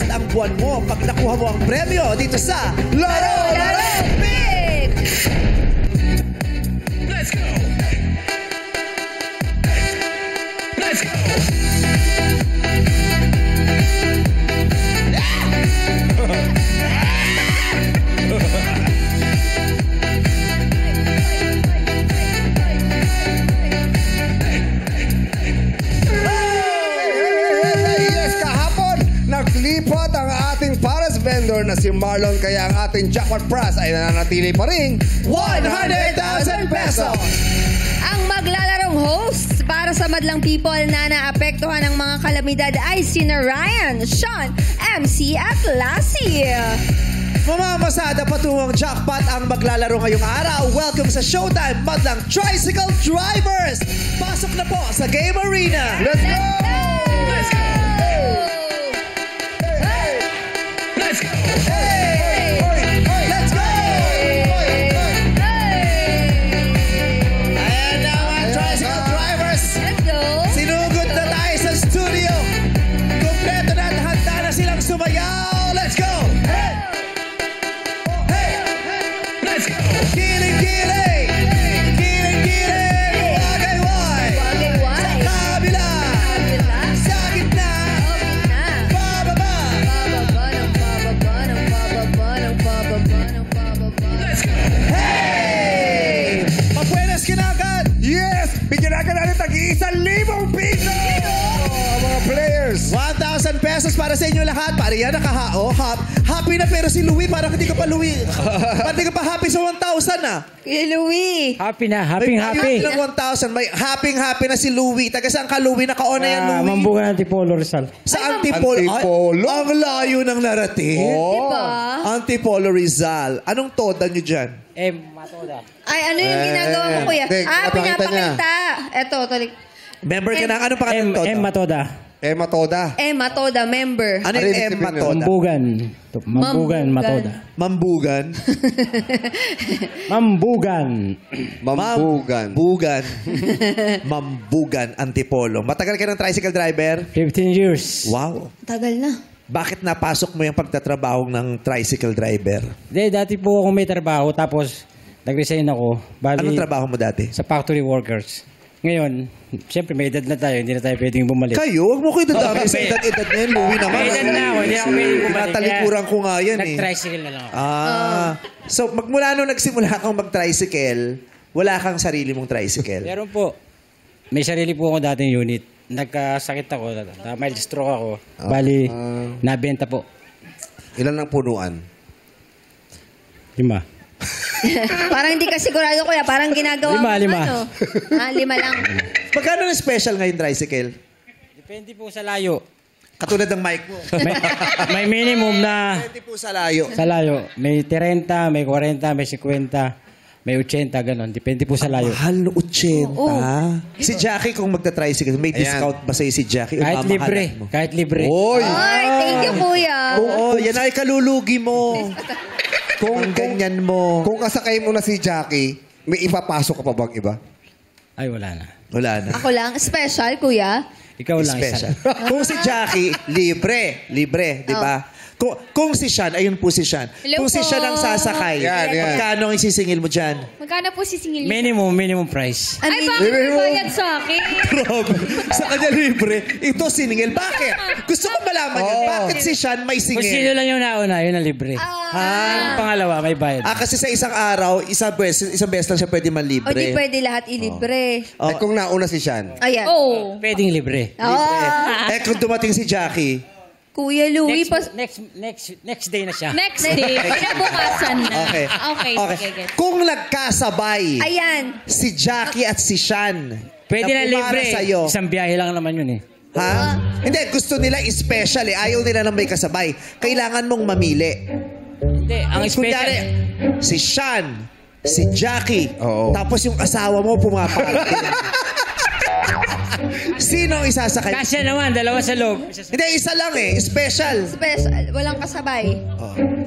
ang buwan mo pag nakuha mo ang premyo dito sa Laro Big! Let's go! Let's go! Naglipat ang ating pares vendor na si Marlon, kaya ang ating jackpot prize ay nananatili pa rin 100,000 pesos! Ang maglalarong hosts para sa madlang people na naapektuhan ng mga kalamidad ay sina Ryan, Sean, MC at Lassie. Mamamasada patungong jackpot ang maglalaro ngayong araw. Welcome sa Showtime, Madlang Tricycle Drivers! Pasok na po sa Game Arena! Let's go! Let's go! Let's go! Hey! Let's go! Ayan na mga tricycle drivers! Let's go! Sinugod na tayo sa studio. Kompleto na at handa na silang sumayaw. Let's go! Hey! Hey! Let's go! Kiling-kiling! Kiling-kiling! Wagay-way! Wagay-way! Sa kabila! Sa gitna! Bababa! Let's go! Hey! Mabuenas kinagad! Yes! Bigyan natin natin tag-1,000 piso! Ang mga players! 1,000 pesos para sa inyo lahat. Para yan nakahao. Happy na pero si Louie parang hindi ka pa Louie. Parang hindi ka pa happy sa 1,000 na. Kuya Louie. Happy na, happy. May ng 1,000. May happy na si Louie. Taga saan ka Louie? Naka-on na yan Louie. Mambugan ng Antipolo Rizal. Sa Antipolo. Antipolo? Ay, ang layo ng narating. Diba? Antipolo Rizal. Anong toda nyo dyan? Matoda. Ay, ano yung ginagawa mo, kuya? Pinapakita niya. Pinapakita. Eto, tuloy. Member ka ng anong pangalan ng toda? Matoda. Emma Toda. Matoda, member. Ano yung M Matoda? Mambugan. Mambugan, Matoda. Mambugan. Mambugan. Mambugan. Mambugan. Mambugan, Antipolo. Matagal ka ng tricycle driver? 15 years. Wow. Tagal na. Bakit napasok mo yung pagtatrabaho ng tricycle driver? Dati po ako may trabaho, tapos nag-resign ako. Bali, Anong trabaho mo dati? sa factory workers. Ngayon, siyempre may edad na tayo, hindi na tayo pwedeng bumalik. Kayo? Huwag mo kayo dadami sa edad-edad na yun. Louie naman. May edad na ako, hindi ako pwedeng bumalik. Tinatalikuran ko nga yan eh. Nag-tricycle na lang ako. So, magmula nung nagsimula kang mag-tricycle, wala kang sarili mong tricycle. Meron po. May sarili po ako dating unit. Nagkasakit ako, mild stroke ako. Bali, nabenta po. Ilan ang punuan? 5. Parang hindi ka sigurado, kuya. Parang ginagawa mo. 5. Ano? 5 lang. Magkano na special ngayon tricycle? Depende po sa layo. Katulad ng mic mo. May minimum na Depende po sa layo. sa layo. May 30, may 40, may 50, may 80, ganon. Depende po sa layo. Mahal no 80. Si Jackie kung magta-tricycle, may Ayan. discount ba sa'yo si Jackie? O Kahit mamahalan libre. mo? Kahit libre. Oy! Ay, thank you, kuya. Oo, yan ay kalulugi mo. Kung ganyan mo. Kung kasakay mo na si Jackie, may ipapasok ka pa bang iba? Ay, wala na. Wala na. Ako lang. Special, kuya. Ikaw lang Special. isa. Kung si Jackie, libre. Libre, di ba? Kung si Sean, ayun po si Sean. Hello Kung si po. Sean ang sasakay, Yan, yan. magkano ang isisingil mo dyan? Magkano po sisingil niyo? Minimum price. Ay, bakit may bayad sa akin? Grabe. Sa kanya libre, ito siningil. Bakit? Gusto ko malaman yan. Bakit si Sean may Kung sino singil? lang yung nauna, yun ang libre. Yung pangalawa, may bayad. Kasi sa isang araw, isang beses lang siya pwede O di manlibre. pwede lahat ilibre. Eh, kung nauna si Sean. Ayan. Oh. Pwedeng libre. Kung dumating si Jackie, Kuya Louie, Next day na siya. Next day, kinabukasan na. okay. Okay, okay, get. Kung nagkasabay, ayan. si Jackie at si Sean, Pwede na pumara libre. sa'yo. Isang biyahe lang naman yun eh. Ha? Hindi, gusto nila special eh. Ayaw nila nang may kasabay. Kailangan mong mamili. Hindi, ang special. Kunyari, si Sean, si Jackie, Oo. tapos yung asawa mo pumapakit. Sino ang isasakay? Kasya naman, dalawa sa loob. Hindi, isa lang eh. Special. Special. Walang kasabay.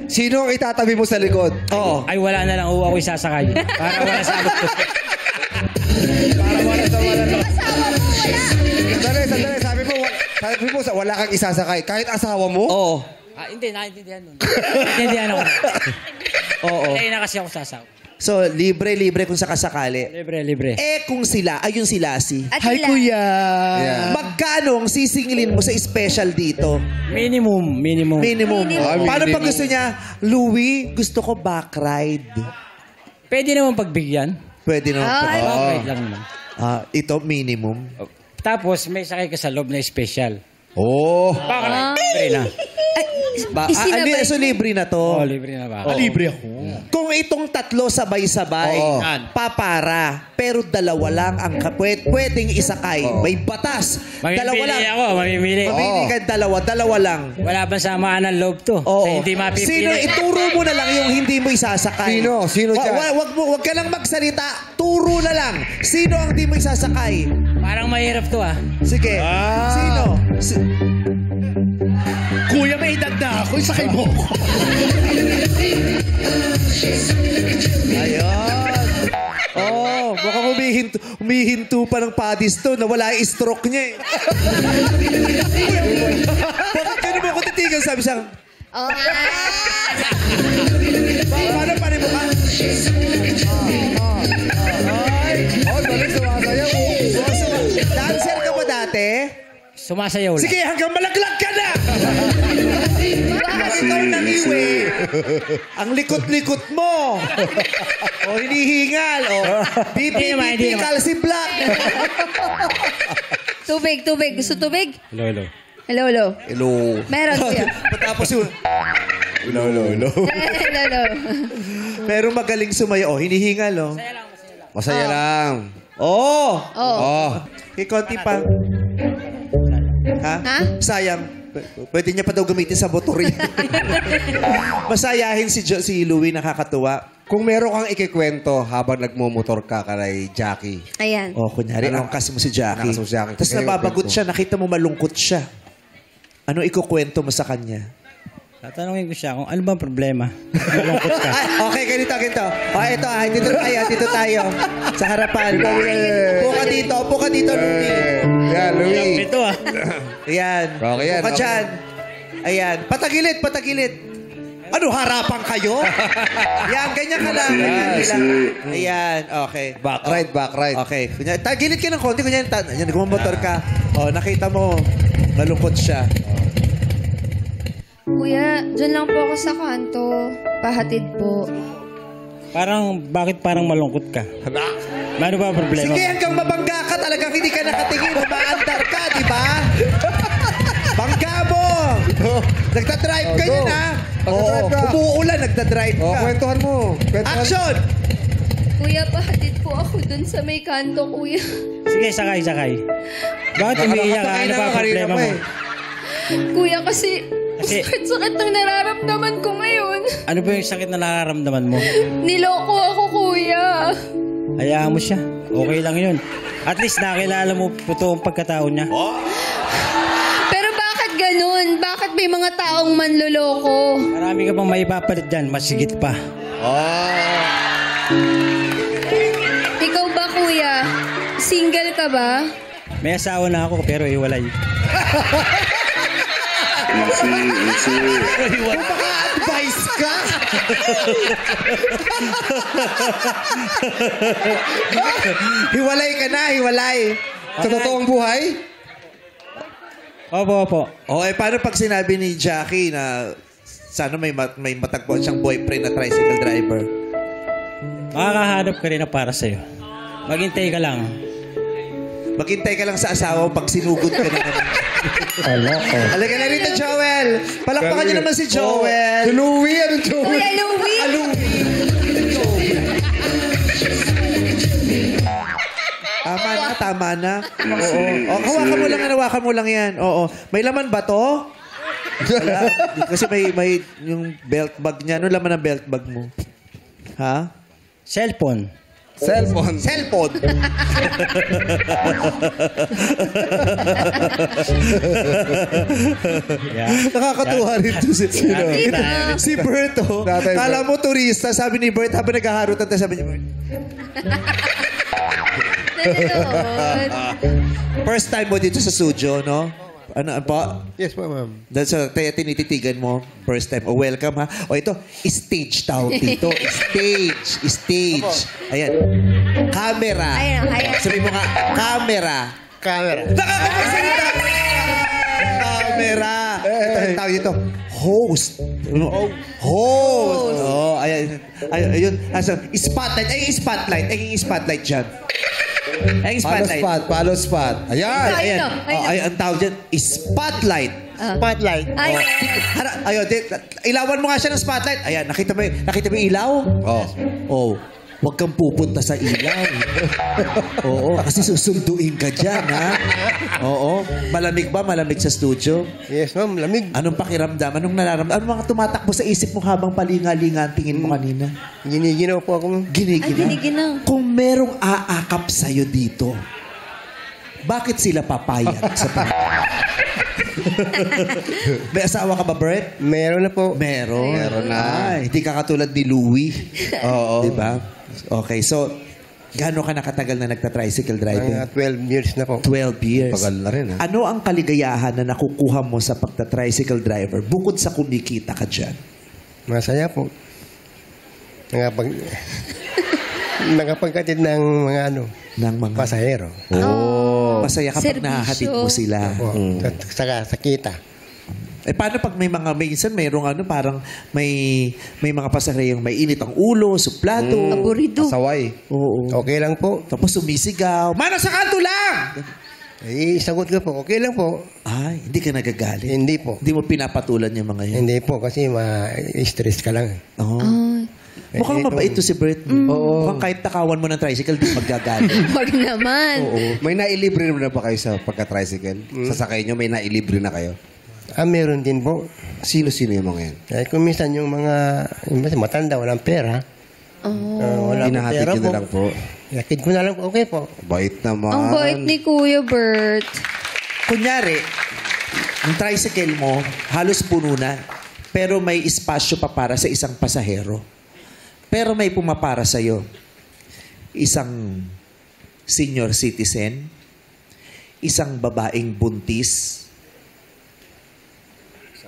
Sino ang itatabi mo sa likod? Oo. Ay, wala na lang. Ako isasakay. Para wala sa abot ko. Para wala sa wala. Asawa mo, wala. Sandali. Sabi mo, wala kang isasakay. Kahit asawa mo? Oo. Hindi, naiintindihan nun. Naiintindihan ako. Oo. Kaya na kasi ako sasaw. So, libre kung sakasakali. Libre. Eh, kung sila, ayun si Lassie. At sila. Yeah. Magkano ang sisingilin mo sa special dito? Minimum. Minimum. Ah, Paano minimum. pag gusto niya, Louie, gusto ko back ride. Pwede naman pagbigyan. Pwede naman. Ay. Wait lang naman. Ito, minimum. Tapos, may sakay ka sa loob na special. Oh. Baka libre na. Isinabay. So, libre na to. Oo, libre na ba? Libre ako. Kung itong tatlo sabay-sabay, Oo. papara, pero dalawa lang ang pwedeng isakay. Oo. May batas. Dalawa lang. Mamimili. Mamili ka dalawa lang. Wala ba samaan ng loob to? Oo. Na hindi mapipili. Sino, ituro mo na lang yung hindi mo isasakay. Sino? Sino dyan? Wag ka lang magsalita. Turo na lang. Sino ang hindi mo isasakay? Parang mahirap to ah. Sige. Sino? Kuya, may edad na ako. Isakay mo ako. Ayun. Oh, mukhang humihinto pa ng padis to na wala yung stroke niya eh. Bakit ka naman ako titigan? Sabi siya, Oh, paano pa rin mo ka? Oh, balik sumasayaw. Dancer ka ba dati? Sumasayaw lang. Sige, hanggang malaglag ka na! Bakit ikaw nangiwi? Ang likot-likot mo. O hinihingal. O Hindi naman. bibibibikal si Black. tubig. Gusto tubig? Hello. Hello. Meron kuya. Patapos yun. Hello. Hello. Pero magaling sumayo. O hinihingal. O. Masaya lang. Oh! Oh. Konti pa. Ha? Ha? Sayang. Pwede niya pa daw gamitin sa motor yun. Masayahin si Louie, nakakatuwa. Kung meron kang ikikwento habang nagmumotor ka kay Jackie. Ayan. O, kunyari, angkas mo si Jackie. Angkas mo si Jackie. Tapos nababagot siya, nakita mo malungkot siya. Ano ikukwento mo sa kanya? Tatanungin ko siya kung ano bang problema. Malungkot ka. Ay, okay, ganito. O, ito, dito tayo. Sa harapan. Upo ka dito, Louie. Yeah, Louie. Ito ah. Ayan. Okay yan, Upo ka okay. dyan. Ayan. Patagilid. Ano, harapan kayo? Yan, ganyan ka lang. Ayan, okay. Back ride. Okay. Tagilid ka ng konti. Ayan, nagmumotor ka. O, nakita mo, malungkot siya. Kuya, dyan lang po ako sa kanto. Pahatid po. Bakit parang malungkot ka? Ano ba ang problema? Sige, hanggang mabangga ka talagang hindi ka nakatingin. Umaandar ka, di ba? Bangga mo! Nagdadrive ka Go. yan, ha? Nagdadrive ka. Umuulan, nagdadrive Oh, ka. kwentuhan mo. Action! Kuya, pahatid po ako dun sa may kanto, kuya. Sige, sakay. Bakit umiiyak ka? Ano ba ang problema mo? Kuya, kasi Kasi- sakit ng nararamdaman ko ngayon. Ano ba yung sakit na nararamdaman mo? Niloko ako, kuya. Hayaan mo siya. Okay lang yun. At least nakilala mo totoong pagkatao niya. Pero bakit ganun? Bakit may mga taong manloloko? Marami ka pang maipapalit dyan. Masigit pa. Ikaw ba, kuya? Single ka ba? May asawa na ako pero hiwalay. Advice ka! Hiwalay ka na, hiwalay. Sa totoong buhay? Opo. Paano pag sinabi ni Jackie na sana may matagpuan siyang boyfriend na tricycle driver? Makakahanap ka rin na para sa'yo. Maghintay ka lang. Maghintay ka lang sa asawa mo pag sinugod ka na naman. Halika na rito, Joel. Palakpakan niyo naman si Joel. Si Louie, ano Joey? Kuya Louie! Tama na. Oo. Hawakan mo lang yan. Oo. May laman ba to? Wala. Kasi may yung belt bag niya. Ano laman ng belt bag mo? Ha? Cellphone. Cellphone. Yeah. Nakakatuwa rin to si Bert, oh. Tatay Kala mo turista, sabi ni Bert, habang naghaharutan tayo, sabi niya, Nanonood. first time mo dito sa studio, no? Ano po? Yes po, ma'am. Tinititigan mo, first time. O, welcome ha. O, ito, stage tawag dito. Stage. Ayan. Camera. Ayan. Sabi mo nga, camera. Camera. Nakakapagsalita! Camera. Ito, ang tawag dito. Host. Host. Oh, ayan. Ayun. Spotlight. Ay, spotlight dyan. Ay, spotlight. Palo spot. Ayan. Ayan. Ito. Ay, ang tawag dyan, spotlight. Spotlight. Ay, Ayun, ilawan mo nga siya ng spotlight. Ayan, nakita mo yung ilaw? Oh. Huwag kang pupunta sa ilaw. Oo, kasi susunduin ka dyan, ha? Oo. Malamig ba? Malamig sa studio? Yes, ma'am. Lamig. Anong pakiramdam? Anong nararamdaman? Anong mga tumatakbo sa isip mo habang palinga-linga ang tingin mo kanina? Giniginaw po ako, ma'am. Ginigina. Kung merong aakap sa'yo dito, bakit sila papayag sa May asawa ka ba, Bert? Meron na po. Meron na. Ay, hindi ka katulad ni Louie. Oo. Diba? Okay, so, gaano ka nakatagal na nagta-tricycle driving? Mga 12 years na po. 12 years. Tagal na rin, ha? Ano ang kaligayahan na nakukuha mo sa pagta-tricycle driver bukod sa kumikita ka dyan? Masaya po. Nakapagkatid ng mga Ng mga... pasahero. Masaya kapag Servisyo. nahahatid mo sila. Po. Sa kita. Eh, paano pag may mga, minsan mayroong parang may mga pasahero may init ang ulo, suplado. aburido. Pasaway. Oo. Okay lang po. Tapos sumisigaw, Mano, sa kanto lang! Sagot ko po, okay lang po. Ay, hindi ka nagagalit. Hindi po. Hindi mo pinapatulan yung mga yun. Hindi po, kasi ma-stress ka lang. Oo. Mukhang mabait to si Brett. Mukhang kahit takawan mo ng tricycle, di magagalit. wag naman. May nailibre na ba kayo sa pagka-tricycle? Sasakay nyo, may nailibre na kayo? Meron din po. Sino-sino yung mga yan? Kung minsan yung mga matanda, walang pera. Wala akong Hinahatid pera nyo po. na lang po. Yakid ko na lang po, okay po. Bait naman. Ang bait ni Kuya Bert. Kunyari, yung tricycle mo, halos puno na, pero may espasyo pa para sa isang pasahero. Pero may pumapara sa'yo. Isang senior citizen, isang babaeng buntis,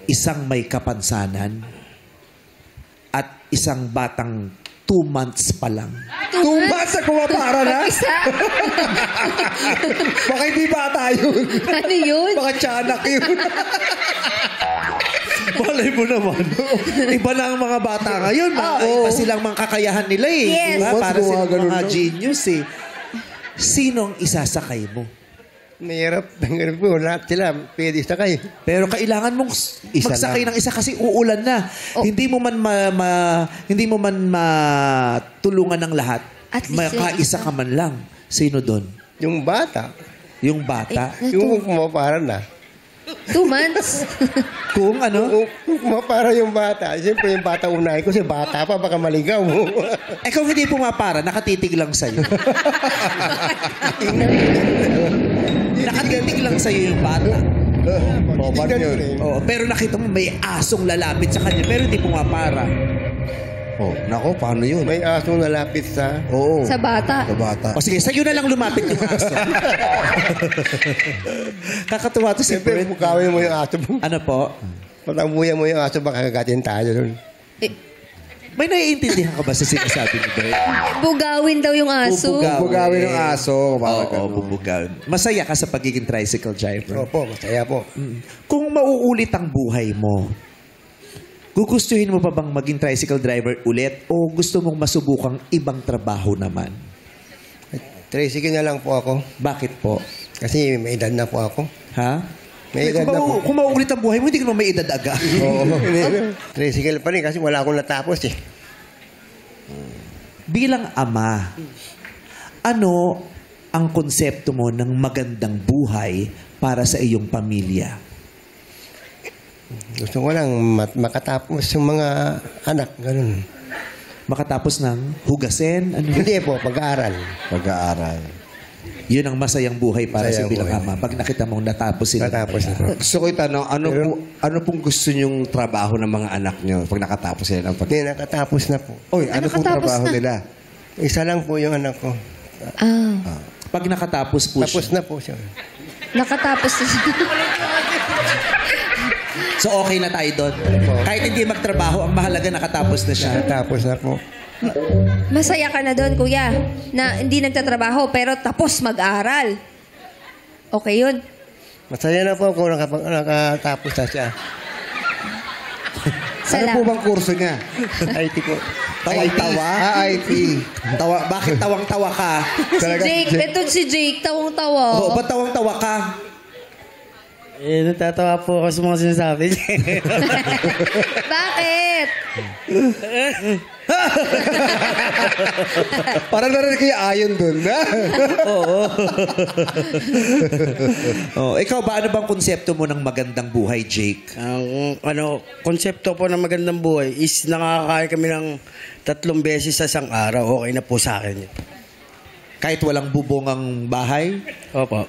isang may kapansanan, at isang batang 2 months pa lang. 2 months na kumapara na? Baka hindi bata yun. Ano yun? Baka tiyanak yun. Malay mo naman. Iba na ang mga bata ngayon. Iba silang mga kakayahan nila eh. Yes. Diba? Para Mas silang gumagano mga na. genius eh. Sinong isasakay mo? Mahirap. Mahirap po. Lahat sila. Pwede sa kayo. Pero kailangan mong magsakay ng isa kasi uulan na. Hindi mo man hindi mo man matulungan ng lahat. At least Makaisa ka man lang. Sino doon? Yung bata. Yung bata. Yung kumapara na. 2 months? Kung ano? Kung kumapara yung bata. Siyempre yung bata unahin ko. Kasi bata pa. Baka maligaw mo. Eh kung hindi pumapara, nakatitig lang sa'yo. Nakatitig lang sa'yo yung bata. Bobar yun. Oo, pero nakita mo may asong lalapit sa kanya pero hindi pumapara. Oh, nako, paano yun? May asong nalapit sa... Oo. Sa bata? Sa bata. O sige, sa'yo na lang lumapit yung aso. Kakatuwa to si Siyempre, Brett. pukawin mo yung aso. Ano po? Patamuyan mo yung aso. Baka kagatin tayo doon. May naiintindihan ka ba sa sinasabi ni Brett? Bugawin daw yung aso. Bugawin ng aso. Oo, bubugawin. Masaya ka sa pagiging tricycle driver. Opo, masaya po. Kung mauulit ang buhay mo, gugustuhin mo pa bang maging tricycle driver ulit o gusto mong masubukang ibang trabaho naman? Tricycle na lang po ako. Bakit po? Kasi may edad na po ako. Ha? May edad na po. Kung mauulit ang buhay mo, hindi ka naman may edad agad. Oo. Tricycle pa rin kasi wala akong natapos eh. Bilang ama, ano ang konsepto mo ng magandang buhay para sa iyong pamilya? Gusto ko lang makatapos yung mga anak. Ganun. Makatapos ng hugasin? Ano? Hindi po, pag-aaral. Pag-aaral. Yun ang masayang buhay para sa Masayang bilang buhay. ama. Pag nakita mong natapos sila. Natapos na po. Gusto ko itanong, ano pong gusto nyong trabaho ng mga anak nyo pag nakatapos sila ng Hindi, nakatapos na po. Oy, ano pong Nakatapos trabaho na. nila? Isa lang po yung anak ko. Ah, Pag nakatapos po Tapos siya. na po siya. nakatapos na siya. So okay na tayo doon. Kahit hindi magtrabaho, ang mahalaga nakatapos na siya. Tapos ako. Masaya ka na doon, kuya, na hindi nagtatrabaho pero tapos mag-aral. Okay yun. Masaya na po kung nakatapos na siya. Ano po bang kurso niya? IT po. Tawang-tawa? IT. Bakit tawang-tawa ka? Jake, ito si Jake, tawang-tawa. Oo, ba't tawang-tawa ka? Natatawa po ako sa mga sinasabi niya. Bakit? Parang narinig ko yung ayon dun. Oh, ikaw ba, ano bang konsepto mo ng magandang buhay, Jake? Ang konsepto po ng magandang buhay is nakakakain kami ng 3 beses sa isang araw. Okay na po sa akin. Kahit walang bubong ang bahay? Opo.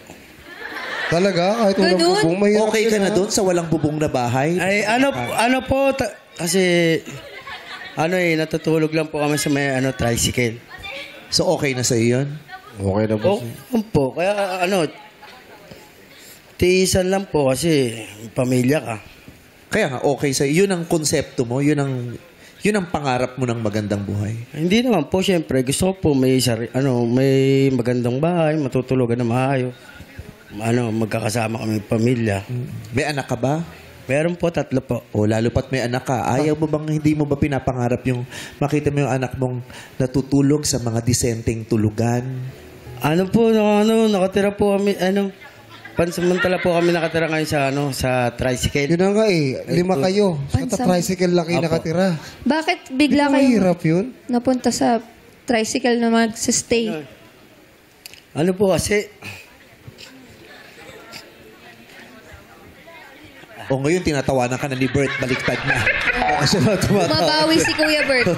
Talaga? Kahit walang Ganun? bubong, mahirap Okay ka yun, na ha? doon sa walang bubong na bahay? Ay, ano po, kasi, natutulog lang po kami sa may, tricycle. So okay na sa yun? Okay na po. Po, kaya, tiisan lang po kasi, pamilya ka. Kaya nga, okay sa yun ang konsepto mo, yun ang pangarap mo ng magandang buhay. Hindi naman po, syempre, gusto ko po may, may magandang bahay, matutulugan na maayos. Magkakasama kami pamilya. May anak ka ba? Meron po 3 po. O lalo pat may anak ka, ayaw mo bang, hindi mo ba pinapangarap yung makita mo yung anak mong natutulog sa mga disenteng tulugan? Nakatira po kami, pansamantala po kami nakatira ngayon sa tricycle. Yun na nga 5 kayo. Sa tricycle lang kayo Apo. nakatira. Bakit bigla kayo Mahirap yun. napunta sa tricycle na mag-stay? Po kasi, O ngayon, tinatawanan ka na ni Bert, baliktad na. Kasi Mabawi si Kuya Bert.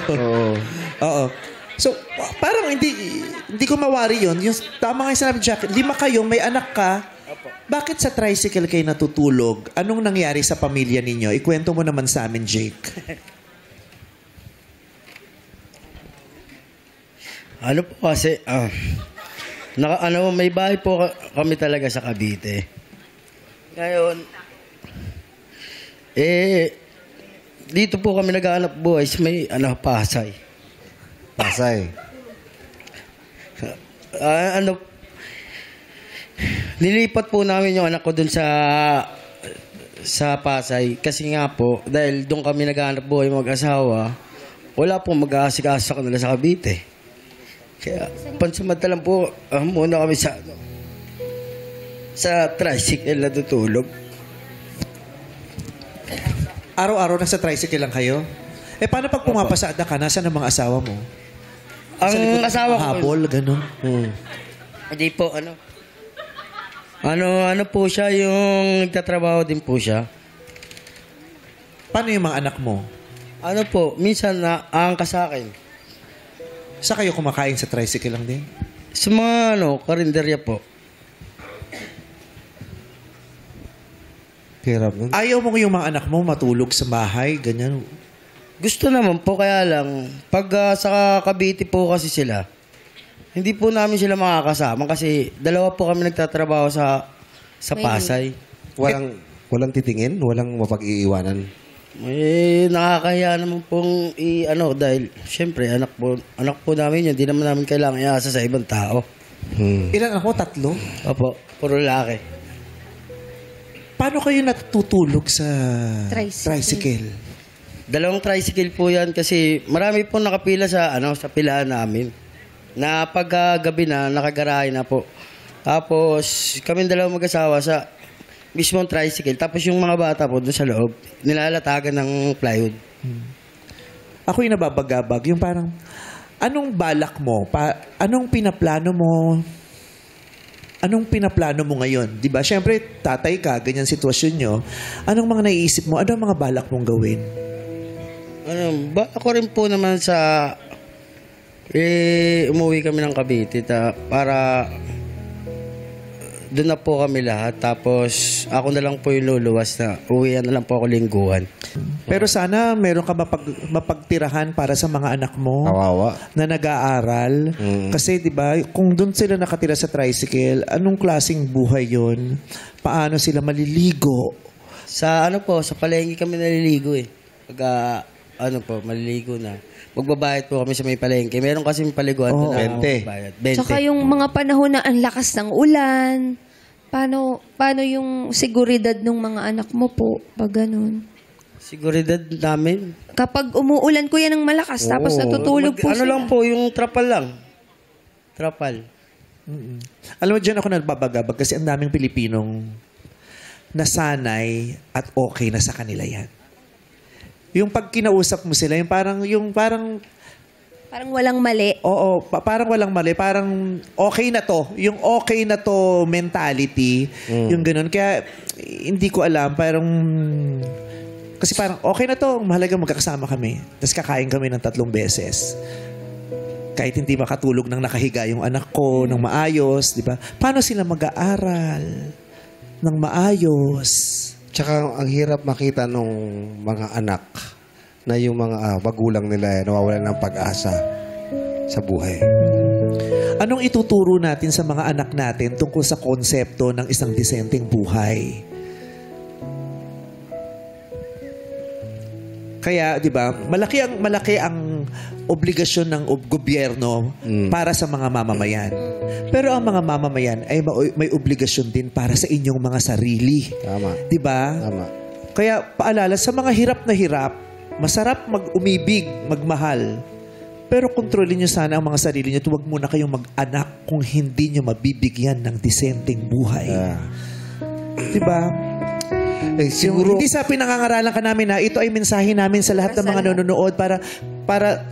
Oo. So, parang hindi ko mawari yun. Yung tama nga yung sinabi, Jack, 5 kayo, may anak ka. Bakit sa tricycle kayo natutulog? Anong nangyari sa pamilya ninyo? Ikwento mo naman sa amin, Jake. po kasi, may bahay po kami talaga sa Cavite. Ngayon, dito po kami nag-aanap buhay sa may, Pasay. Pasay. Nilipat po namin yung anak ko dun sa Pasay. Kasi nga po, dahil doon kami nag-aanap buhay mag-asawa, wala pong mag-aasikaso sa kanila sa Cavite. Kaya, pansamantalang po, muna kami sa tricycle na tutulog. Araw-araw nasa tricycle lang kayo? Paano pag pumapasada ka, nasaan ang mga asawa mo? Ang asawa ko, Habol, ganun. hindi po, po siya, yung nagtatrabaho din po siya. Paano yung mga anak mo? Minsan aangka sa akin. Sa kayo kumakain sa tricycle lang din? Sa mga, karinderya po. Hirap nun. Ayaw mo yung mga anak mo matulog sa bahay, ganyan. Gusto naman po, kaya lang, pag sa Cavite po kasi sila, hindi po namin sila makakasama kasi 2 po kami nagtatrabaho sa Pasay. Walang titingin? Walang mapag-iiwanan? Nakakahiya naman pong dahil syempre anak po namin yun, hindi naman namin kailangan iasa sa ibang tao. Ilan ako? 3? Opo, puro lalaki. Paano kayo natutulog sa Tricycle. 2 tricycle po yan kasi marami po nakapila sa pilaan namin. Na pag gabi na, nakagarahe na po. Tapos kami 2 mag-asawa sa mismong tricycle. Tapos yung mga bata po doon sa loob, nilalatagan ng plywood. Ako yung nababagabag, yung parang, anong balak mo? Anong pinaplano mo? Anong pinaplano mo ngayon? Di ba? Siyempre, tatay ka, ganyan sitwasyon nyo. Anong mga naiisip mo? Ano ang mga balak mong gawin? Balak ko rin po naman sa umuwi kami ng Cavite para doon na po kami lahat. Tapos ako na lang po yung luluwas na uwian na lang po ako lingguhan. Pero sana meron ka mapagtirahan para sa mga anak mo Kawawa. na nag-aaral. Kasi 'di ba, kung doon sila nakatira sa tricycle, anong klaseng buhay 'yon? Paano sila maliligo? Sa ano po, sa palengke kami naliligo eh. Pag ano po, maliligo na. Magbabayad po kami sa may palengke. Meron kasi paliguan Oo. na 20. magbabayad. 20. Tsaka yung mga panahon na ang lakas ng ulan, paano yung seguridad ng mga anak mo po? Pag ganun. Seguridad namin. Kapag umuulan kuya ng malakas, tapos natutulog po Ano sila. lang po, yung trapal lang. Trapal. Alam mo, dyan ako nagbabagabag kasi ang daming Pilipinong nasanay at okay na sa kanila yan. Yung pag kinausap mo sila, yung parang Parang walang mali. oo, parang walang mali, parang okay na to. Yung okay na to mentality, yung ganun. Kaya hindi ko alam, parang kasi parang okay na to, mahalaga magkakasama kami. Tapos kakain kami ng 3 beses. Kahit hindi makatulog ng nakahiga yung anak ko ng maayos, di ba? Paano sila mag-aaral ng maayos? Tsaka ang hirap makita nung mga anak na yung mga magulang nila nawawalan ng pag-asa sa buhay. Anong ituturo natin sa mga anak natin tungkol sa konsepto ng isang disenteng buhay? Kaya, 'di ba, malaki ang obligasyon ng gobyerno para sa mga mamamayan. Pero ang mga mamamayan ay may obligasyon din para sa inyong mga sarili. Tama. 'Di ba? Tama. Kaya paalala sa mga hirap na hirap, masarap mag-umibig, magmahal. Pero kontrolin niyo sana ang mga sarili niyo. Huwag muna kayong mag-anak kung hindi niyo mabibigyan ng disenteng buhay. 'Di ba? Eh, siguro, Hindi sa pinangangaralan ka namin na ito ay mensahe namin sa lahat ng mga nanonood para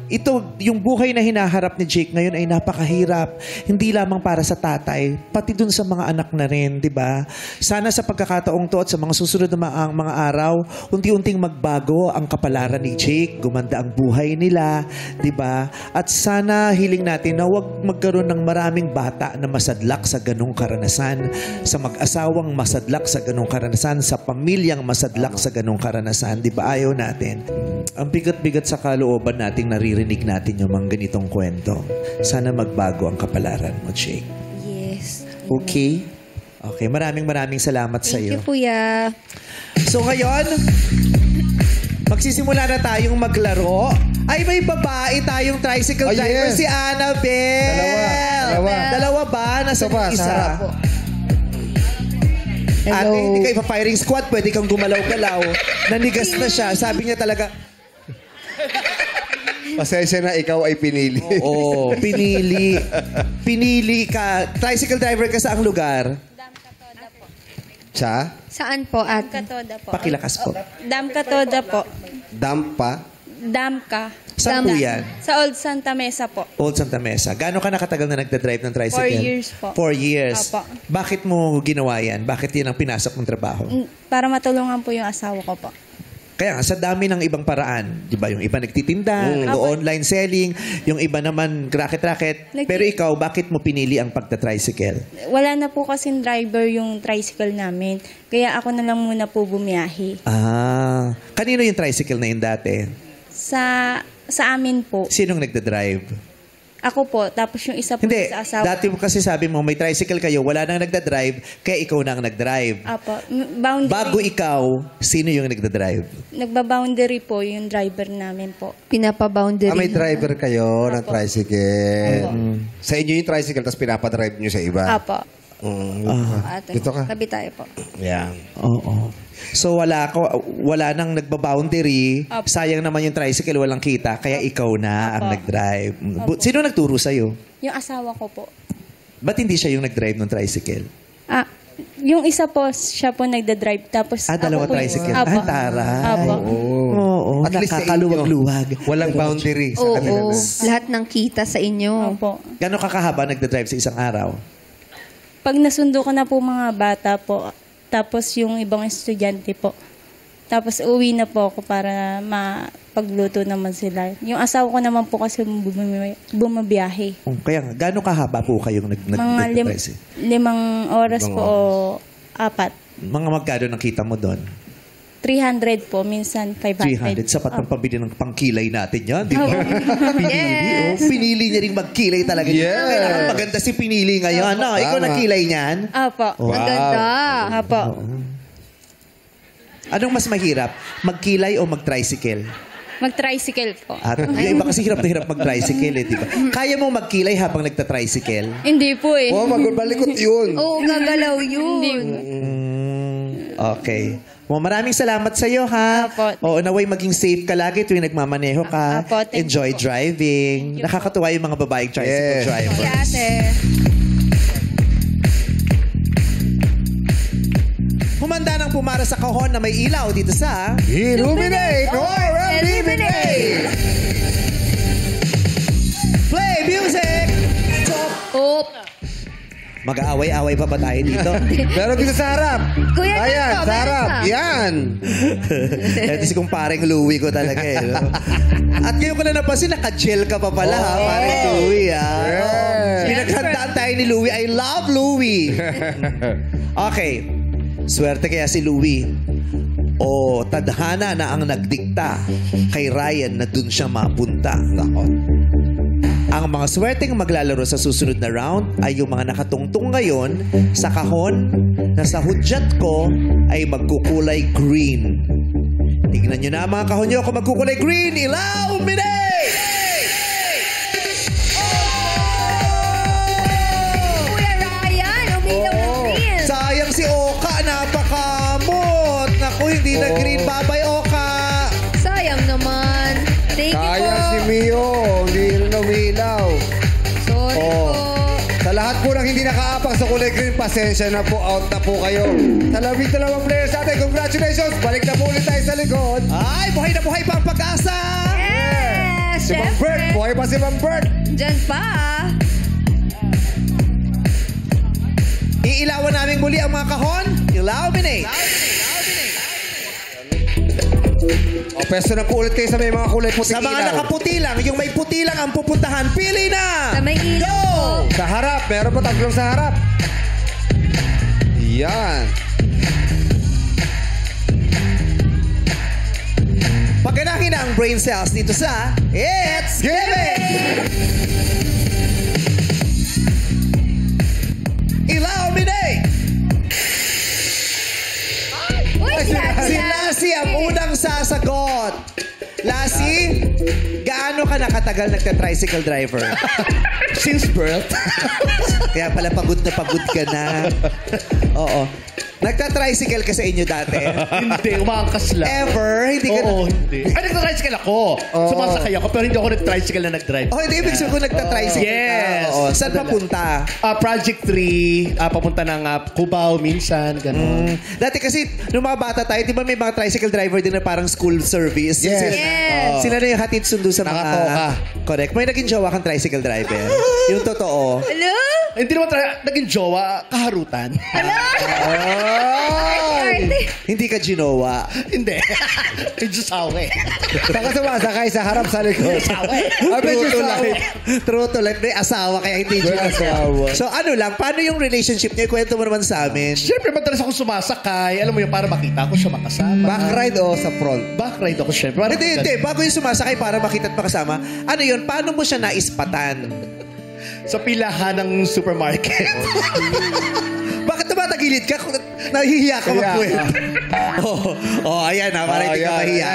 ito, yung buhay na hinaharap ni Jake ngayon ay napakahirap. Hindi lamang para sa tatay, pati dun sa mga anak na rin, di ba? Sana sa pagkakataong to at sa mga susunod na mga araw, unti-unting magbago ang kapalaran ni Jake, gumanda ang buhay nila, di ba? At sana hiling natin na huwag magkaroon ng maraming bata na masadlak sa ganong karanasan, sa mag-asawang masadlak sa ganong karanasan, sa pamilyang masadlak sa ganong karanasan, di ba? Ayaw natin. Ang bigat-bigat sa kalooban nating naririnig natin yung mga ganitong kwento. Sana magbago ang kapalaran mo, Jake. Yes. Okay? Okay, maraming salamat sa Thank you, iyo. kuya. So ngayon, magsisimula na tayong maglaro. Ay, may babae tayong tricycle Ay, driver, yes. si Annabelle. Dalawa ba? Nasa Ito pa, isa. sa harap. Ate, hindi ka ipa-firing squad. Pwede kang gumalaw-galaw. Nanigas na siya. Sabi niya talaga, pasensya na ikaw ay pinili. oo, pinili. Pinili ka. Tricycle driver ka sa ang lugar. Sa Saan po, ate? Katoda po. Pakilakas po. Dam Katoda po. Dampa. Damka. Saan po yan? Sa Old Santa Mesa po. Old Santa Mesa. Gaano ka nakatagal na nagda-drive ng tricycle? 4 years po. 4 years. Opo. Bakit mo ginawa yan? Bakit yan ang pinasok mong trabaho? Para matulungan po yung asawa ko po. Kaya nga, sa dami ng ibang paraan, di ba? Yung iba nagtitinda, nag-online selling, yung iba naman racket-racket. Pero ikaw, bakit mo pinili ang pagta-tricycle? Wala na po kasing driver yung tricycle namin. Kaya ako na lang muna po bumiyahe. Ah, kanino yung tricycle na yun dati? Sa amin po. Sinong nagda-drive? Ako po. Tapos yung isa po Hindi, sa asawa. dati mo kasi sabi mo, may tricycle kayo, wala nang nagda-drive, kaya ikaw na ang nag-drive. Apo. Boundary. Bago ikaw, sino yung nagda-drive? Nagba-boundary po yung driver namin po. Pinapa-boundary. may driver kayo ng tricycle. Sa inyo yung tricycle, tapos pinapadrive nyo sa iba. Apo. Ate. Dito ka. Tabi tayo po. Yan. Oo. So wala nang nagba-boundary. Opo. Sayang naman yung tricycle, walang kita, kaya ikaw na ang Opo. nag-drive. Sino nagturo sa'yo? Yung asawa ko po. Ba't hindi siya yung nag-drive ng tricycle? Yung isa po, siya po nagda-drive. Tapos Dalawa ako po tricycle. Apo. Taray. Apo. Oo. At least sa Nakakaluwag-luwag. Walang boundary sa kanila. Oo. na. Lahat ng kita sa inyo. Opo. Gano'ng kakahaba nagda-drive sa isang araw? Pag nasundo ko na po mga bata po, tapos yung ibang estudyante po, tapos uwi na po ako para mapagluto naman sila. Yung asawa ko naman po kasi bumabiyahe. Kaya nga, gano'ng kahaba po kayong Mga nag-drive? 5 oras po o 4. Mga magkano nakita mo doon? 300 po, minsan 500. 300. Sapat ng pabili ng pangkilay natin yan, di ba? Pinili. Pinili niya rin magkilay talaga. Yes. Kailangan maganda si pinili ngayon. No? Ikaw Tama. nagkilay niyan? Apo. Ang ganda. Apo. Anong mas mahirap? Magkilay o mag-tricycle? Mag-tricycle po. At yung iba kasi hirap na hirap mag-tricycle di ba? Kaya mo magkilay habang nagta-tricycle? Hindi po eh. Oh, magbalikot yun. Oo, gagalaw yun. Hindi po. Okay. Well, maraming salamat sa iyo, ha? Apo. Oo, naway maging safe ka lagi tuwing nagmamaneho ka. Apo, thank Enjoy driving. Nakakatuwa yung mga babaeng tricycle Yes. driver. Si ate. Humanda ng pumara sa kahon na may ilaw dito sa... Illuminate or eliminate. Play music! Oop. Mag-aaway-aaway pa ba tayo dito? Pero dito sa harap. Kuya Ayan, Neto, sa meron harap. ka. Yan. Ito si kumpareng Louie ko talaga eh. No? At ngayon ko na napansin, naka-gel ka pa pala ha, pareng Louie ha. Yes. Pinaghandaan tayo ni Louie. I love Louie. Okay. Swerte kaya si Louie. O tadhana na ang nagdikta kay Ryan na dun siya mapunta. Nako. Ang mga swerteng maglalaro sa susunod na round ay yung mga nakatungtong ngayon sa kahon na sa hudyat ko ay magkukulay green. Tignan nyo na mga kahon nyo kung magkukulay green. Illuminate! Kuya Ryan, umilaw ng green. Sayang si Oka, napakamot. Naku, hindi na green. Bye-bye, Oka. Sayang naman. Thank you Kaya po. si Mio. Hindi rin umilaw. Sorry Oh. po. Sa lahat po ng hindi nakaapak sa kulay green, pasensya na po. Out na po kayo. Sa labing dalawang players natin, congratulations. Balik na po ulit tayo sa likod. Ay, buhay na buhay pa ang pag-asa. Yes, Si Ma'am Bert. syempre. Buhay pa si Ma'am Bert. Diyan pa. Iilawan namin muli ang mga kahon. Illuminate. O, pesto na po ulit kayo sa may mga kulay puting Sa mga ilaw. nakaputi lang, yung may puti lang ang pupuntahan, pili na! Sa may ilaw. Sa harap. Meron pa tatlong sa harap. Yan. Paganahin na ang brain cells dito sa It's Giving! Illuminate! Uy, Si Lassie ang unang sasagot. Lassie, gaano ka nakatagal nagta-tricycle driver? Since birth. Kaya pala pagod ka na. Oo. Nagta-tricycle ka sa inyo dati? Hindi, umaangkas lang. Ever? Hindi ka Oo, hindi. Ay, nagta-tricycle ako. Sumasakay ako, pero hindi ako nag-tricycle na nag-drive. Oh, hindi. Ibig sabihin ko nagta-tricycle Yes. ka. Oo. Saan papunta? Project 3, papunta ng Cubao minsan, gano'n. Dati kasi, nung mga bata tayo, di ba may mga tricycle driver din na parang school service? Yes. Sila, Yes. sila na yung hatid sundo sa mga... Nakatoka. Correct. May naging jowa kang tricycle driver. Yung totoo. Hello? Hindi naman naging jowa, kaharutan. Arte. Hindi ka ginowa. Hindi. Medyo sawe. Saka sumasakay sa harap sa likod. Ay, medyo True to sawa. life. True to life. May asawa kaya hindi May ginowa. asawa. So ano lang, paano yung relationship niyo? Kwento mo naman sa amin. Siyempre, madalas ako sumasakay. Alam mo yun, para makita ko siya makasama. Backride o sa front? Backride ako, siyempre. Para Hindi. Bago yung sumasakay para makita at makasama, ano yun? Paano mo siya naispatan? Sa pilahan ng supermarket. Bakit tumatagilid ka? Nahihiya ka magkwento. Ayan na. Para hindi ka mahiya.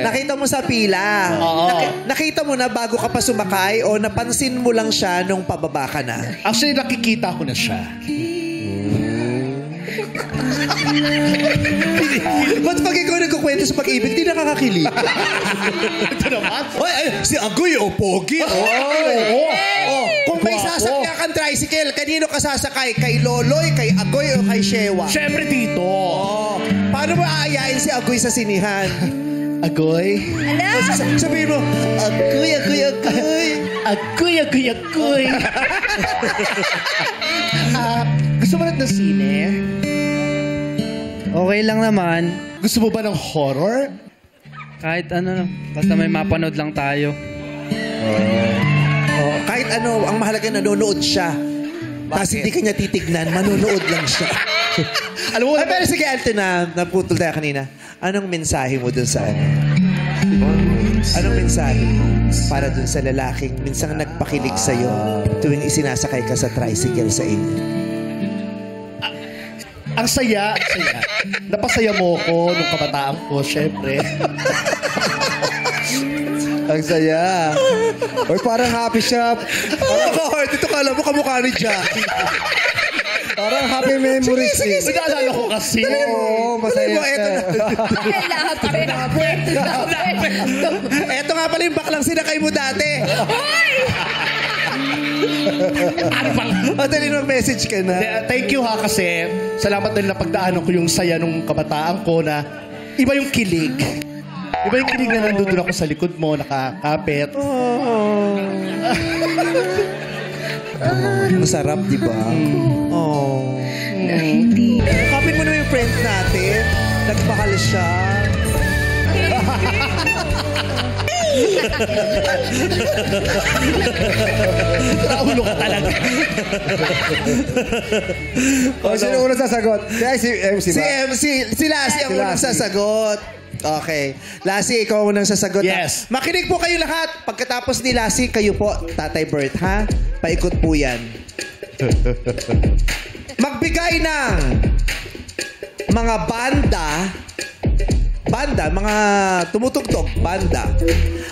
Nakita mo sa pila. Oo. Nakita mo na bago ka pa sumakay o napansin mo lang siya nung pababa ka na? Actually, nakikita ko na siya. Ba't pag ikaw nagkukwento sa pag-ibig, di nakakakilig? Ito naman. Si Agoy o Pogi. Oo. Kung may Guwapo. sasakyan kang tricycle, kanino ka sasakay? Kay Loloy, kay Agoy o kay Shewa? Siyempre dito. Paano mo aayain si Agoy sa sinihan? Agoy. Hello? Sabihin mo, Agoy, Agoy, Agoy. Agoy, agoy, agoy. Gusto mo rin ng sine? Okay lang naman. Gusto mo ba ng horror? Kahit ano, basta may mapanood lang tayo. Kahit ano, ang mahalaga nanonood siya. Tapos hindi ka niya titignan, manonood lang siya. Alam mo, Ay, pero sige, Alton, naputol tayo kanina. Anong mensahe mo dun sa ano? Anong mensahe para dun sa lalaking minsang nagpakilig sa'yo tuwing isinasakay ka sa tricycle sa inyo? Ang saya. Napasaya mo ko nung kabataan ko, syempre. Ang saya. Uy, parang happy siya. Heart, ito kala mo kamukha ni Jackie. Parang happy memories. Sige. Naalala ko kasi. Oo, masaya Mo, eto siya. Eto nga pala yung baklang sinakay mo dati. Ano bang? Dali mag-message ka na. Thank you ha kasi salamat din na pagdaanan ko yung saya nung kabataan ko na iba yung kilig. Iba yung kilig na nandun ako sa likod mo, nakakapit. Masarap, di ba? Oh. Kapit mo naman yung friend natin. Nagmahal siya. Naulo ka talaga. O, sino unang sasagot? Si MC Si ba? MC, si Lassie ang Si unang Lassie. sasagot. Okay. Lassie, ikaw ang unang sasagot. Yes. Ha? Makinig po kayo lahat. Pagkatapos ni Lassie, kayo po, Tatay Bert, ha? Paikot po yan. Magbigay ng mga mga tumutugtog, banda.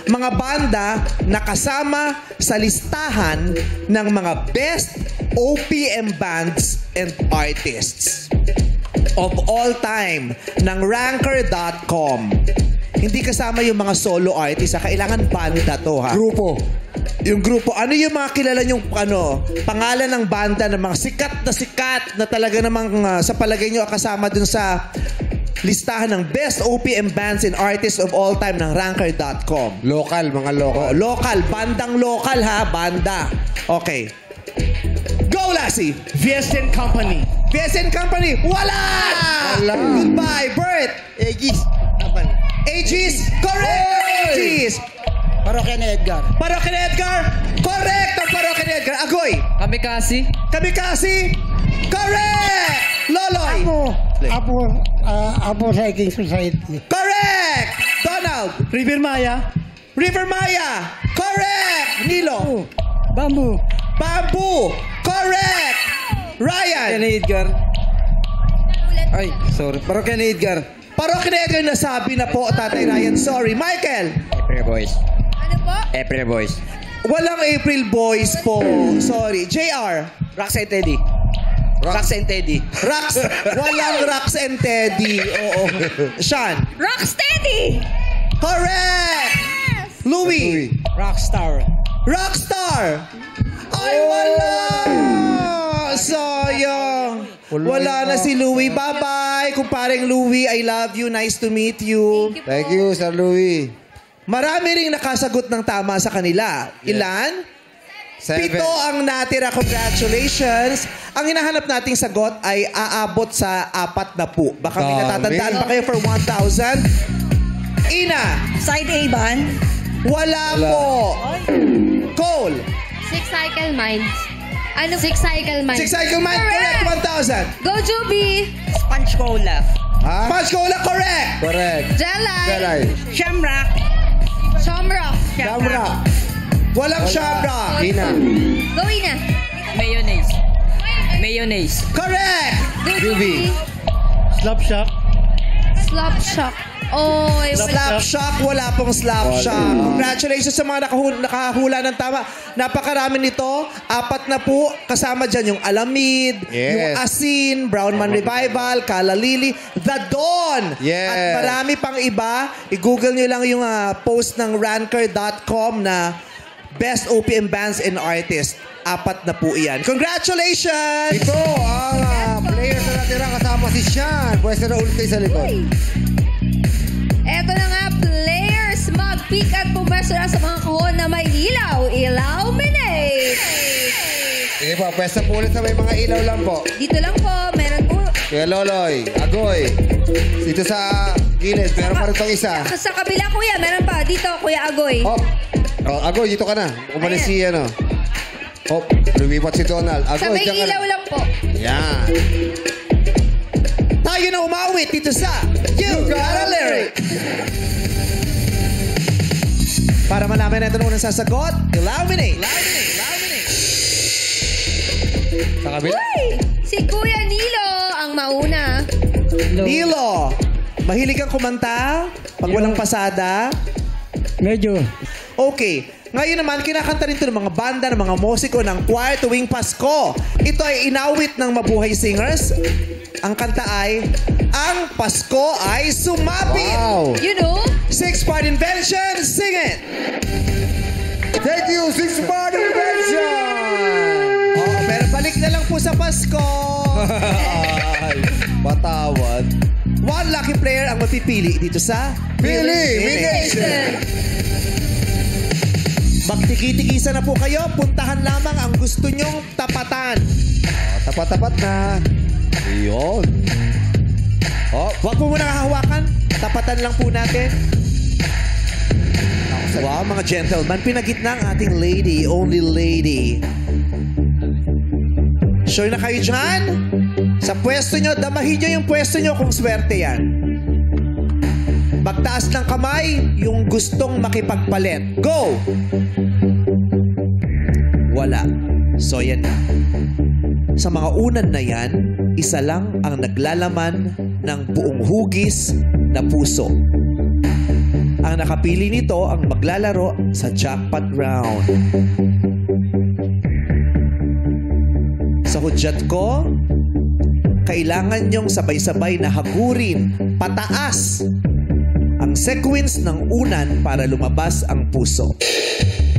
Mga banda na kasama sa listahan ng mga best OPM bands and artists of all time ng Ranker.com. Hindi kasama yung mga solo artists. Kailangan banda to, ha? Grupo. Yung grupo. Ano yung mga kilala yung pangalan ng banda ng mga sikat na talaga namang sa palagay nyo kasama dun sa listahan ng best OPM bands and artists of all time ng Ranker.com. Local, mga local. Local. Bandang local, ha? Banda. Okay. Go, Lassie! VSN Company. PSN Company, wala! Goodbye, Bert! Aegis. Aegis, correct! Aegis! Parokya ni Edgar. Parokya ni Edgar, correct! Ang Parokya ni Edgar. Agoy! Kamikasi. Kamikasi, correct! Loloy, Apo Hiking Society. correct! Donald, River Maya. River Maya, correct! Nilo, Bamboo. Bamboo, correct! Ryan, Ni Edgar. Ay, sorry. Parokya ni Edgar. Parokya ni Edgar nasabi na po, Tatay Ryan. Sorry. Michael, April Boys. Ano po? April Boys. walang April Boys po. Sorry. JR, Rax and Teddy. Rax and Teddy. Rax, walang Rax and Teddy. Oo. Sean, Rocksteady! correct! Louie, Rockstar. Rockstar! Ay, wala! Sayang. Wala na si Louie. Bye-bye, kumparing Louie. I love you. Nice to meet you. Thank you, Sir Louie. Marami ring nakasagot ng tama sa kanila. Ilan? 7. 7 ang natira. Congratulations. Ang hinahanap nating sagot ay aabot sa 4 na po. Baka may Dami. natatandaan pa kayo for 1,000. Ina, Side A band. wala po. Cole, Six Cycle Minds. Ano? Six Cycle Minds. 6 cycle man, correct, 1,000. Go, Juby! Sponge Cola. Ha? Punch Cola, correct. Correct. Jelly! Galay. Shamrock. Shamrock. Shamrock. Walang Shamrock. Ina. Go, Ina! Mayonnaise. Mayonnaise. Correct. Go, Juby. Juby! Slap Shop. Slap Shock. Oh, Slap Shock, wala pong Slap Shock. Congratulations sa mga nakahula ng tama. Napakarami nito. 4 na po. Kasama dyan yung Alamid, Yes. yung Asin, Brown Man Revival, Kala Lili, The Dawn. Yes. At marami pang iba. I-google nyo lang yung post ng Ranker.com na Best OPM Bands and Artists. 4 na po iyan. Congratulations! Ito ang players na natira kasama si Sean. Pwede na ulit kayo sa likod. Eto na nga, players, mag-pick at pumesto na sa mga kahon na may ilaw. Illuminate! Sige po, pwesta po ulit sa may mga ilaw lang po. Dito lang po, meron po. Kuya Loloy, Agoy. Dito sa gilid, meron pa rin itong isa. Sa kabila, kuya, meron pa. Dito, Kuya Agoy. Hop. Oh, Agoy, dito ka na. Umalis si ano. Hop, lumipat si Donald. Sa Agoy, may diyan ka ilaw na. lang po. Yan. Tayo na umawit dito sa You Got a Lyric. Para malaman natin ang unang sasagot, Illuminate. Sa kabila. Uy! Si Kuya Nilo ang mauna. Nilo, mahilig kang kumanta? Pag walang pasada? Medyo. Okay. Ngayon naman, kinakanta rin ito ng mga banda, ng mga musiko, ng choir tuwing Pasko. Ito ay inawit ng Mabuhay Singers. Ang kanta ay, Ang Pasko ay Sumapit. Wow. You know? Six-part invention, sing it! Thank you, Six-Part Invention! Oh, pero balik na lang po sa Pasko. Ay, patawad. One lucky player ang mapipili dito sa Pili! Magtikitikisan na po kayo. Puntahan lamang ang gusto nyong tapatan. Tapat-tapat na. Iyon. Oh, wag po muna hahawakan. Tapatan lang po natin. Wow, mga gentlemen. Pinagitna ang ating lady. Only lady. Sure na kayo dyan? Sa pwesto nyo, damahin nyo yung pwesto nyo kung swerte yan. Magtaas ng kamay, yung gustong makipagpalit. Go! Wala. So yan na. Sa mga unan na yan, isa lang ang naglalaman ng buong hugis na puso. Ang nakapili nito ang maglalaro sa jackpot round. Sa hudyat ko, kailangan nyong sabay-sabay na hagurin pataas ang sequence ng unan para lumabas ang puso.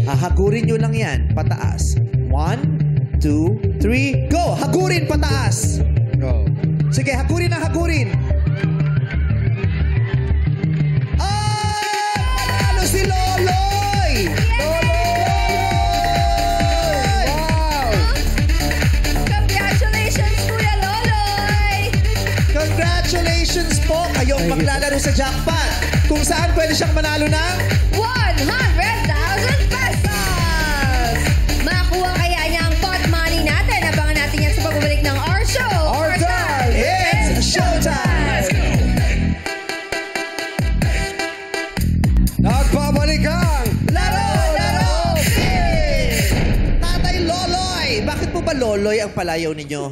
Hahagurin nyo lang yan, pataas. 1, 2, 3, go! Hagurin pataas! Go. Sige, hagurin na hagurin! Ano si Loloy? Loloy! Wow! Congratulations, Kuya Loloy! Congratulations po! Kayong maglalaro sa jackpot. Kung saan pwede siyang manalo ng 100,000 pesos! Makuha kaya niya ang pot money natin. Abangan natin yan sa pagbabalik ng our show. Our time! It's showtime! Nagbabalik ang Laro! Laro! Pin! Tatay Loloy! Bakit po ba Loloy ang palayaw ninyo?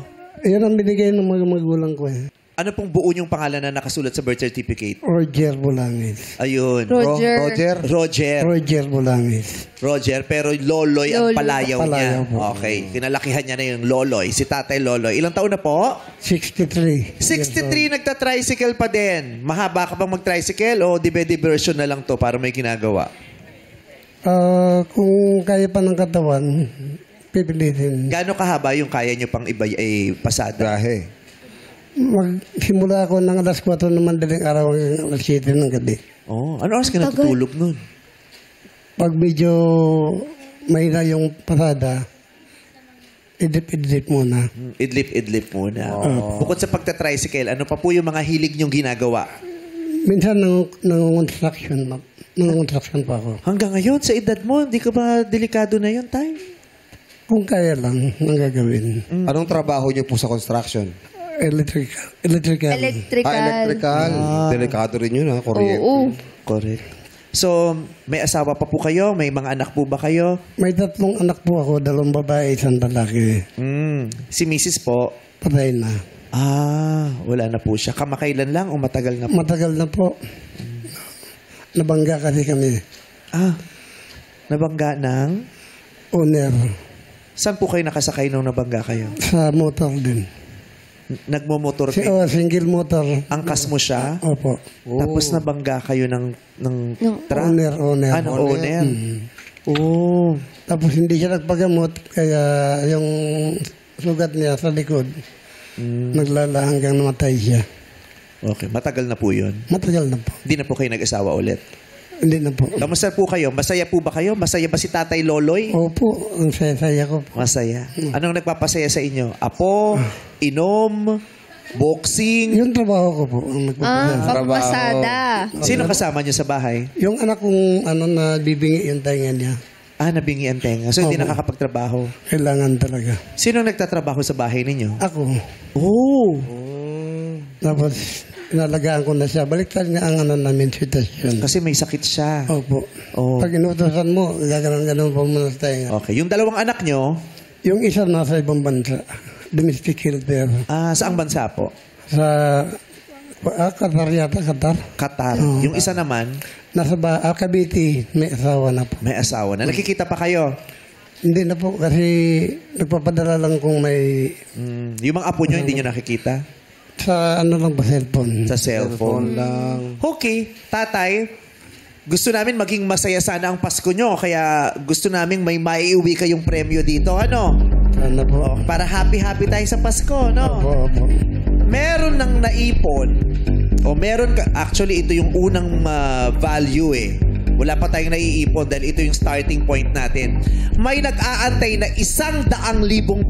Yan ang binigay ng mga magulang ko eh. Ano pong buo niyong pangalan na nakasulat sa birth certificate? Roger Bulangis. Ayun. Roger. Roger. Bulangis. Roger, pero Loloy ang Lolo. palayaw niya. Palayaw po. Okay. Kinalakihan niya na yung Loloy. Si Tatay Loloy. Ilang taon na po? 63. 63, nagta-tricycle pa din. Mahaba ka bang mag-tricycle o diversion na lang to para may ginagawa? Kung kaya pa ng katawan, pipilitin. Gaano kahaba yung kaya niyo pang iba pasada? Grahe. Magsimula ako ng alas 4 ng madaling araw hanggang alas 7 ng gabi. Oh, ano oras ka natutulog nun? Pag medyo mahina yung pasada, idlip muna. Idlip muna. Bukod sa pagta-tricycle, ano pa po yung mga hilig niyong ginagawa? Minsan nang-construction pa ako. Hanggang ngayon, sa edad mo, hindi ka ba delikado na yun, Tay? Kung kaya lang, nang gagawin. Anong trabaho niyo po sa construction? Electrical. Electrical. Delikado rin yun, ha? Kuryente. Oo. Correct. So, may asawa pa po kayo? May mga anak po ba kayo? May 3 anak po ako, 2 babae, 1 lalaki. Si Mrs. po? Patay na. Wala na po siya. Kamakailan lang o matagal na po? Matagal na po. Nabangga kasi kami. Nabangga ng? Owner. Saan po kayo nakasakay nung nabangga kayo? Sa motor din. Nagmumotor Single motor. Angkas mo siya? Opo. Tapos nabangga kayo ng truck? Owner. Owner. Oo. Tapos hindi siya nagpagamot, kaya yung sugat niya sa likod, naglala hanggang namatay siya. Okay, matagal na po yun. Matagal na po. Hindi na po kayo nag-asawa ulit. Hindi na po. Kamusta po kayo? Masaya po ba kayo? Masaya ba si Tatay Loloy? Opo, ang saya-saya ko po. Masaya. Anong nagpapasaya sa inyo? Apo? Inom? Boxing? Yung trabaho ko po, ang nagpapasaya. Pagpasada. Sino kasama niyo sa bahay? Yung anak kong na bibingi yung tainga niya. Nabingi ang tenga. So, hindi Opo. nakakapagtrabaho. Kailangan talaga. Sino nagtatrabaho sa bahay ninyo? Ako. Oh! Tapos, inalagaan ko na siya. Baliktad nga ang namin sitwasyon. Kasi may sakit siya. Opo. Oh. Pag inutosan mo, gaganon po muna sa tainga. Okay. Yung 2 anak nyo, Yung isa nasa ibang bansa. domestic helper. Saang bansa po? Sa Qatar yata, Qatar. Qatar. Yung isa naman? Nasa Cavite, may asawa na po. May asawa na. Nakikita pa kayo? Hindi na po kasi nagpapadala lang kung may... Yung mga apo nyo, hindi nyo nakikita? Sa ano lang ba, cellphone. Sa cellphone lang. Okay, tatay, gusto namin maging masaya sana ang Pasko nyo, kaya gusto namin may maiuwi kayong premyo dito. Ano? Sana po. Para happy-happy tayo sa Pasko, no? Opo. Meron nang naipon, o meron ka, actually ito yung unang value eh. Wala pa tayong naiipon dahil ito yung starting point natin. May nag-aantay na 100,000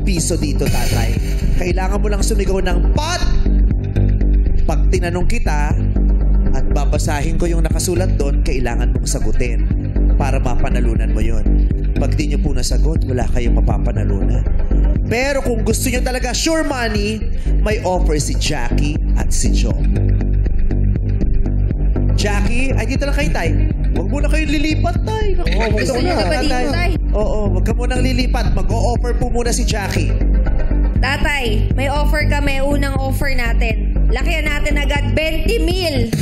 piso dito, tatay. Kailangan mo lang sumigaw ng pot. Pag tinanong kita at babasahin ko yung nakasulat doon, kailangan mong sagutin para mapanalunan mo yun. Pag di nyo po nasagot, wala kayong mapapanalunan. Pero kung gusto nyo talaga sure money, may offer si Jackie at si Joe. Jackie, ay dito lang kayo, tay. Huwag muna kayo lilipat, tay. Gusto nyo na ba dito, tay? Oo, huwag ka munang lilipat. Mag-o-offer po muna si Jackie. Tatay, may offer kami. Unang offer natin. Lakihan natin agad 20,000.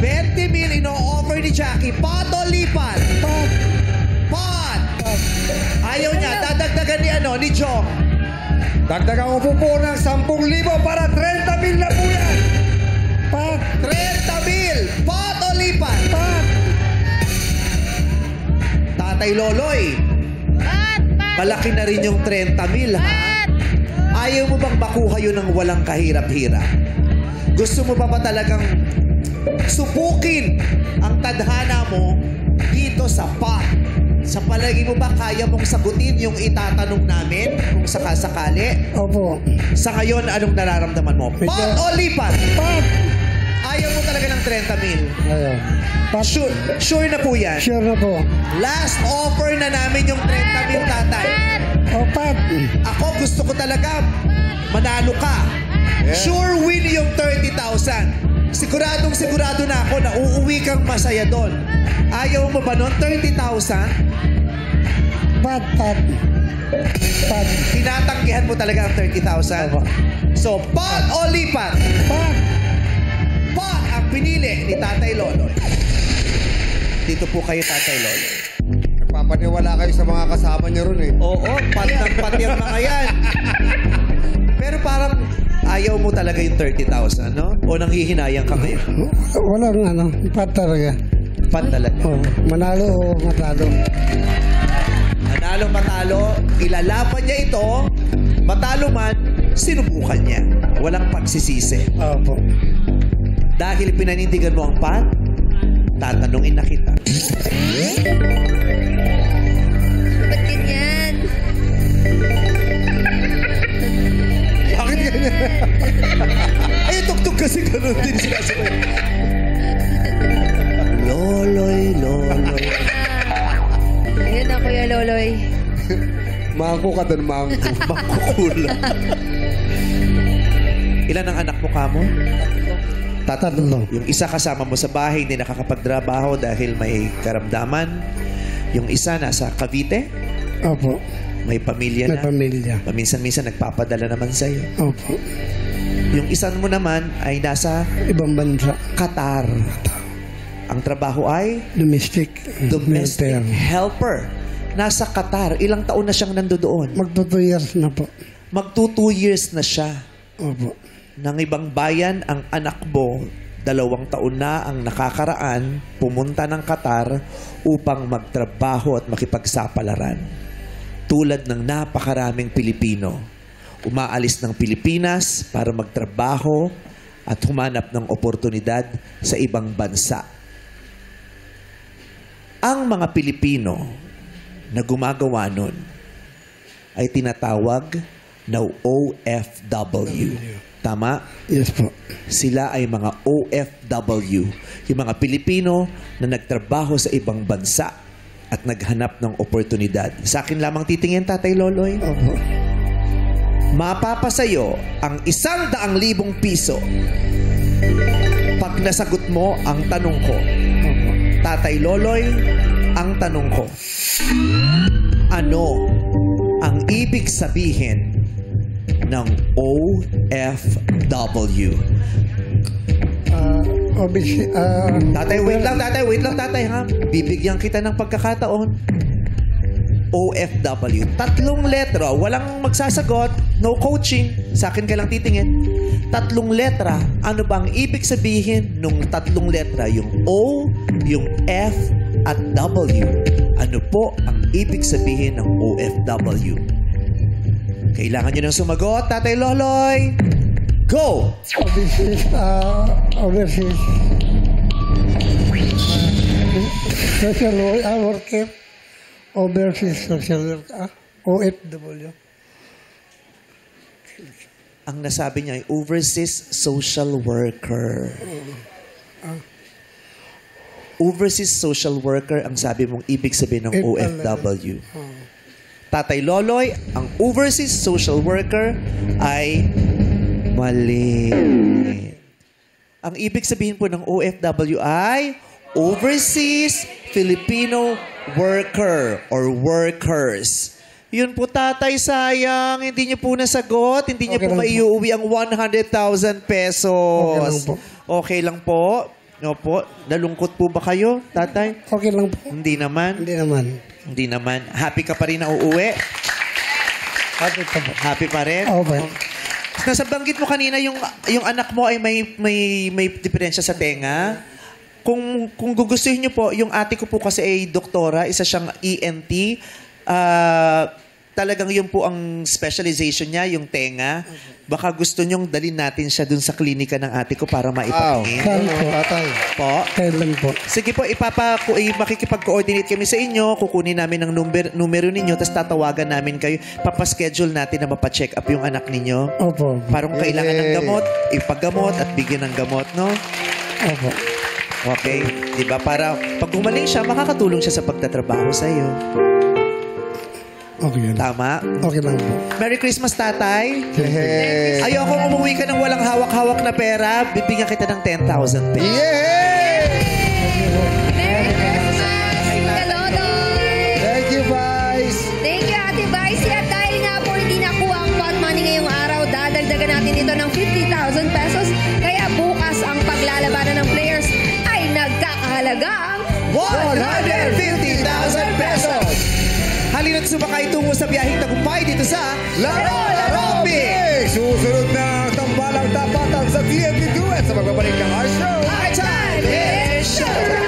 20,000 ino-offer ni Jackie. Pot o lipat? Pot. Ayaw niya. Dadagdagan ni Joe. Dagdagan ko po ng 10,000 para 30,000 na po yan. Pat. 30,000. Pot o lipat? Pat. Tatay Loloy. Malaki na rin yung 30,000, ha? Ayaw mo bang makuha yun ng walang kahirap-hirap? Gusto mo ba talagang subukin ang tadhana mo dito sa pot? Sa palagi mo ba kaya mong sagutin yung itatanong namin kung sakasakali? Opo. Sa ngayon, anong nararamdaman mo? Pot o lipat? Pat. Ayaw mo talaga ng 30,000? Ayaw. Pat. Sure na po yan? Sure na po. Last offer na namin yung 30,000, tatay. Pat. Ako gusto ko talaga manalo ka. Sure win yung 30,000. Sigurado na ako na uuwi kang masaya doon. Ayaw mo ba nun? 30,000? Pat. Tinatanggihan mo talaga ang 30,000? So, pot o lipat? Pat. Pot ang pinili ni Tatay Loloy. Dito po kayo, Tatay Loloy. Nagpapaniwala kayo sa mga kasama niyo ron eh. Oo, pat yung mga yan. Pero parang ayaw mo talaga yung 30,000, no? O nanghihinayang ka ngayon? Walang pat talaga. Pat talaga. Manalo o matalo. Manalo, ilalaban niya ito. Matalo man, sinubukan niya. Walang pagsisisi. Opo. Dahil pinanindigan mo ang pat, tatanungin na kita. Ba't ganyan? Bakit ganyan? Ay, tugtog kasi ganun din sinasabay. Loloy. Ayun na, Kuya Loloy. Mangko ka doon, mangko. Makukula. Ilan ang anak mo kamo? Tatlo. Yung isa kasama mo sa bahay, hindi nakakapagtrabaho dahil may karamdaman. Yung isa nasa Cavite. Opo. May pamilya May na. pamilya. Paminsan-minsan nagpapadala naman sa'yo. Opo. Yung isa mo naman ay nasa Ibang bansa. Qatar. Ang trabaho ay Domestic domestic helper. Nasa Qatar. Ilang taon na siyang nandoon? Magto 2 years na po. Magto 2 years na siya. Opo. Ng ibang bayan, ang anak mo, 2 taon na ang nakakaraan, pumunta ng Qatar upang magtrabaho at makipagsapalaran. Tulad ng napakaraming Pilipino, umaalis ng Pilipinas para magtrabaho at humanap ng oportunidad sa ibang bansa. Ang mga Pilipino na gumagawa nun ay tinatawag na OFW. Tama? Yes po. Sila ay mga OFW, yung mga Pilipino na nagtrabaho sa ibang bansa at naghanap ng oportunidad. Sa akin lamang titingin, Tatay Loloy. Opo. Mapapasayo ang 100,000 piso pag nasagot mo ang tanong ko. Opo. Tatay Loloy, ang tanong ko, ano ang ibig sabihin ng OFW? OBC, Tatay, wait lang, tatay, ha? Bibigyan kita ng pagkakataon. OFW. 3 letra. Walang magsasagot. No coaching. Sa akin ka lang titingin. 3 letra. Ano bang ibig sabihin nung 3 letra? Yung O, yung F, at W. Ano po ang ibig sabihin ng OFW? Kailangan nyo nang sumagot, Tatay Loloy. Go! overseas, social worker, overseas social worker, OFW. Ang nasabi niya ay overseas social worker. Overseas social worker ang sabi mong ibig sabihin ng OFW. Tatay Loloy, ang overseas social worker ay mali. Ang ibig sabihin po ng OFW ay Overseas Filipino Worker or Workers. Yun po, tatay, sayang. Hindi niyo po nasagot. Hindi niyo po maiuwi ang 100,000 pesos. Okay lang po. Opo. Nalungkot po ba kayo, tatay? Okay lang po. Hindi naman. Hindi naman. Happy ka pa rin na uuwi? Happy pa rin? Okay. Nasabanggit mo kanina yung anak mo ay may diferensya sa tenga. Kung gugustuhin niyo po, yung ate ko po kasi ay doktora, isa siyang ENT. Talagang yun po ang specialization niya, yung tenga. Baka gusto nyong dalhin natin siya dun sa klinika ng ate ko para maipakingin. Kailan po? Po? Kailan po? Sige po, makikipag-coordinate kami sa inyo. Kukunin namin ang numero ninyo, tapos tatawagan namin kayo. Papaschedule natin na mapacheck up yung anak ninyo. Opo. Para kung kailangan ng gamot, ipaggamot at bigyan ng gamot, no? Opo. Okay? Diba? Para pag gumaling siya, makakatulong siya sa pagtatrabaho sa iyo. Okay lang. Tama? Okay lang po. Merry Christmas, tatay. Ayoko umuwi ka ng walang hawak-hawak na pera. Bibigyan kita ng 10,000 pesos. Merry Christmas, Kalodoy! Thank you, Vice. Thank you, Ate Vice. At dahil nga po hindi nakuha ang pot money ngayong araw, dadagdagan natin ito ng 50,000 pesos. Kaya bukas ang paglalabanan ng players ay nagkakahalagang 150,000 pesos! Halina't sumakay tungo sa biyaheng tagumpay dito sa Laro Mix! Susunod na tambalang tapatan sa TNT Duet sa pagbabalik ng our show. Our time is show!